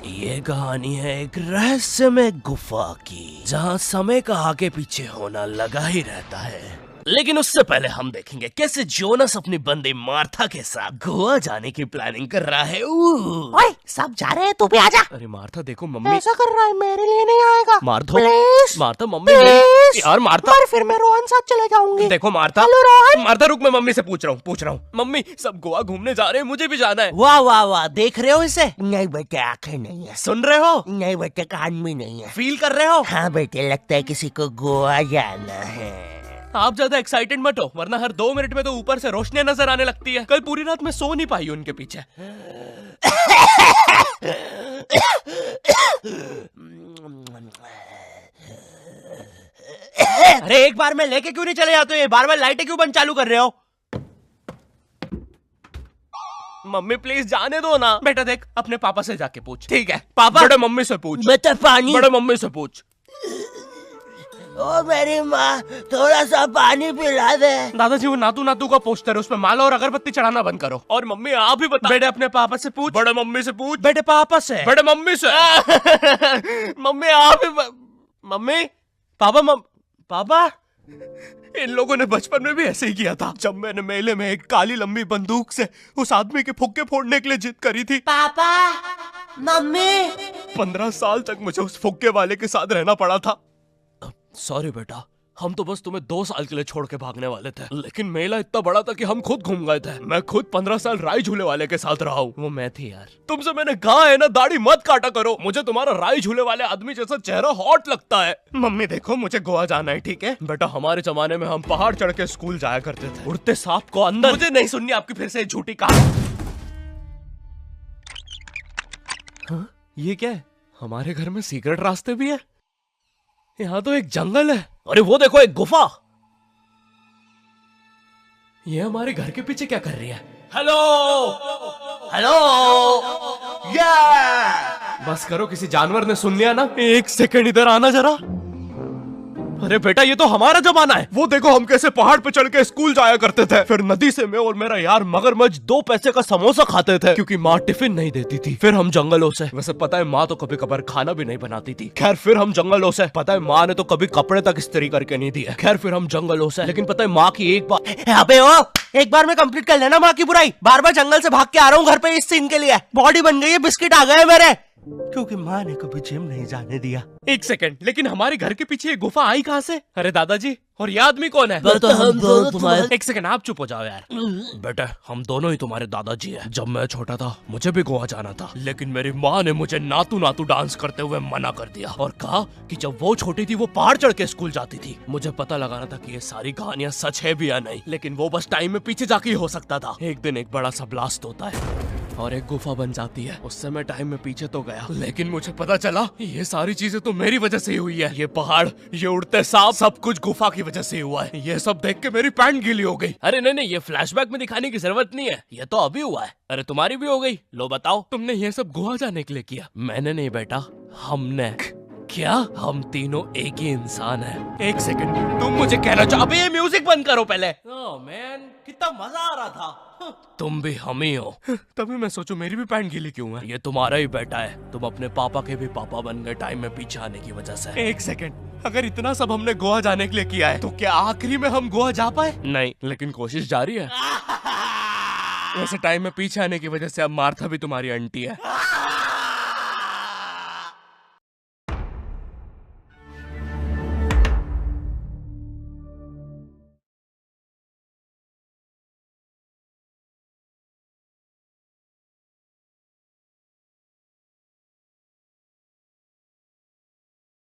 ये कहानी है एक रहस्यमय गुफा की, जहाँ समय का आगे पीछे होना लगा ही रहता है। लेकिन उससे पहले हम देखेंगे कैसे जोनस अपनी बंदी मार्था के साथ गोवा जाने की प्लानिंग कर रहा है। ओए, सब जा रहे हैं, तू भी आजा। अरे मार्था देखो, मम्मी ऐसा कर रहा है, मेरे लिए नहीं आएगा। Martha please Martha, mummy please. यार मार्था, और फिर मैं रोहन साथ चले जाऊंगी। देखो मार्था, हेलो रोहन। मार्था रुक, मैं मम्मी से पूछ रहा हूँ। मम्मी सब गोवा घूमने जा रहे हैं, मुझे भी जाना है। वाह वाह वाह, देख रहे हो इसे? नहीं बेटे, आंखें नहीं है। सुन रहे हो? नहीं बेटे, कान भी नहीं है। फील कर रहे हो? हाँ बेटे, लगता है किसी को गोवा जाना है। आप ज्यादा एक्साइटेड मत हो, वरना हर 2 मिनट में तो ऊपर से रोशनी नजर आने लगती है। कल पूरी रात मैं सो नहीं पाई उनके पीछे। अरे एक बार में लेके क्यों नहीं चले जाते हो? बार बार लाइटें क्यों बंद चालू कर रहे हो? मम्मी प्लीज जाने दो ना। बेटा देख, अपने पापा से जाके पूछ। ठीक है पापा। बड़े मम्मी से पूछ। बेटा पानी। बड़े मम्मी से पूछ। ओ मेरी माँ, थोड़ा सा पानी पिला दे। दादाजी वो नातू नातू का पोस्टर है, उसमें माला और अगरबत्ती चढ़ाना बंद करो। और मम्मी आप ही बता। बेटे अपने पापा से पूछ। बड़े मम्मी से पूछ। बेटे पापा से। बड़े मम्मी से। मम्मी आप ही मम्मी पापा पापा इन लोगों ने बचपन में भी ऐसे ही किया था, जब मैंने मेले में एक काली लंबी बंदूक से उस आदमी के फुक्के फोड़ने के लिए जिद करी थी। पापा, मम्मी। 15 साल तक मुझे उस फुक्के वाले के साथ रहना पड़ा था। सॉरी बेटा, हम तो बस तुम्हें 2 साल के लिए छोड़ के भागने वाले थे, लेकिन मेला इतना बड़ा था कि हम खुद घूम गए थे। मैं खुद 15 साल राई झूले वाले के साथ रहा हूँ। वो मैं थी यार। तुमसे मैंने कहा है ना, दाढ़ी मत काटा करो। मुझे तुम्हारा राई झूले वाले आदमी जैसा चेहरा हॉट लगता है। मम्मी देखो, मुझे गोवा जाना है, ठीक है बेटा। हमारे जमाने में हम पहाड़ चढ़ के स्कूल जाया करते थे, उड़ते सांप को अंदर। मुझे नहीं सुननी आपकी फिर से झूठी कहानी। हाँ, ये क्या है? हमारे घर में सीक्रेट रास्ते भी है। यहाँ तो एक जंगल है। अरे वो देखो, एक गुफा। ये हमारे घर के पीछे क्या कर रही है? हेलो हेलो, बस करो, किसी जानवर ने सुन लिया ना। 1 सेकंड इधर आना जरा। अरे बेटा, ये तो हमारा जमाना है। वो देखो, हम कैसे पहाड़ पे चढ़ के स्कूल जाया करते थे। फिर नदी से मैं और मेरा यार मगरमच्छ 2 पैसे का समोसा खाते थे, क्योंकि माँ टिफिन नहीं देती थी। फिर हम जंगलों से, वैसे पता है माँ तो कभी कभार खाना भी नहीं बनाती थी। खैर फिर हम जंगलों से, पता है माँ ने तो कभी कपड़े तक इस्त्री करके नहीं दिया। खैर फिर हम जंगलों से, लेकिन पता है माँ की एक बार। अबे ओ, एक बार में कंप्लीट कर लेना माँ की बुराई। बार बार जंगल से भाग के आ रहा हूँ घर पे इस सीन के लिए। बॉडी बन गई है, बिस्किट आ गए मेरे, क्योंकि माँ ने कभी जिम नहीं जाने दिया। 1 सेकंड, लेकिन हमारे घर के पीछे ये गुफा आई कहाँ से? अरे दादाजी, और ये आदमी कौन है? तो हम दोनों तुम्हारे। 1 सेकंड, आप चुप हो जाओ यार। बेटा, हम दोनों ही तुम्हारे दादाजी हैं। जब मैं छोटा था मुझे भी गोवा जाना था, लेकिन मेरी माँ ने मुझे नातू नातू डांस करते हुए मना कर दिया और कहा कि जब वो छोटी थी वो पहाड़ चढ़ के स्कूल जाती थी। मुझे पता लगाना था कि ये सारी कहानियां सच है भी या नहीं, लेकिन वो बस टाइम में पीछे जाके ही हो सकता था। एक दिन एक बड़ा सा ब्लास्ट होता है और एक गुफा बन जाती है। उससे मैं टाइम में पीछे तो गया, लेकिन मुझे पता चला ये सारी चीजें तो मेरी वजह से ही हुई है। ये पहाड़, ये उड़ते सांप, सब कुछ गुफा की वजह से ही हुआ है। ये सब देख के मेरी पैंट गीली हो गई। अरे नहीं, ये फ्लैशबैक में दिखाने की जरूरत नहीं है, ये तो अभी हुआ है। अरे तुम्हारी भी हो गई। लो बताओ, तुमने ये सब गोवा जाने के लिए किया? मैंने नहीं बेटा, हमने। क्या? हम तीनों एक ही इंसान हैं। 1 सेकंड, तुम मुझे कहना चाहो? अबे ये म्यूजिक बंद करो पहले। ओह मैन, कितना मजा आ रहा था। तुम भी हम ही हो। तभी मैं सोचूं मेरी भी पैंट गीली क्यों है। ये तुम्हारा ही बेटा है, तुम अपने पापा के भी पापा बन गए टाइम में पीछे आने की वजह से। 1 सेकंड, अगर इतना सब हमने गोवा जाने के लिए किया है, तो क्या आखिरी में हम गोवा जा पाए? नहीं, लेकिन कोशिश जारी है। वैसे टाइम में पीछे आने की वजह से अब मार्था भी तुम्हारी आंटी है।